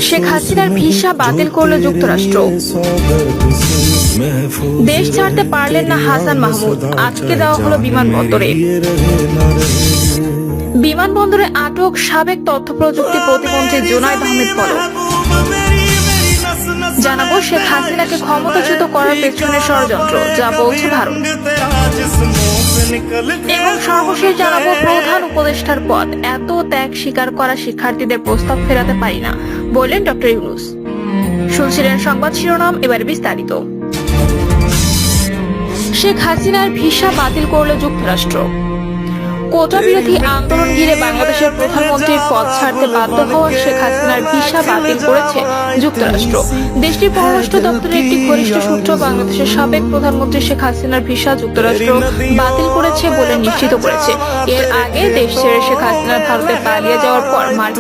শেখ হাসিনার ভিসা বাতিল করল যুক্তরাষ্ট্র। দেশ ছাড়তে পারলেন না হাসান মাহমুদ, আটকে দেওয়া হলো বিমানবন্দরে। বিমানবন্দরে আটক সাবেক তথ্য প্রযুক্তি প্রতিমন্ত্রী জুনায়েদ আহমেদ পলক। জানাবো শেখ হাসিনাকে ক্ষমতাচ্যুত করার পেছনে ষড়যন্ত্র, যা বলছে ভারত। এবং সর্বশেষ জানাবো প্রধান উপদেষ্টার পদ এত ত্যাগ স্বীকার করা শিক্ষার্থীদের প্রস্তাব ফেরাতে পারি না বললেন ডক্টর ইউনূস। শুনছিলেন সংবাদ শিরোনাম, এবার বিস্তারিত। শেখ হাসিনার ভিসা বাতিল করল যুক্তরাষ্ট্র। কোটা বিরোধী আন্দোলন ঘিরে বাংলাদেশের প্রধানমন্ত্রীর পদ ছাড়তে বাধ্য হওয়া শেখ হাসিনার ভিসা বাতিল করেছে যুক্তরাষ্ট্র। দেশটির পররাষ্ট্র দপ্তরের একটি ঘনিষ্ঠ সূত্র বাংলাদেশের সাবেক প্রধানমন্ত্রী শেখ হাসিনার ভিসা যুক্তরাষ্ট্র বাতিল করেছে বলে নিশ্চিত করেছে। এর আগে দেশ ছেড়ে শেখ হাসিনার ভারতে পালিয়ে যাওয়ার পর মার্কিন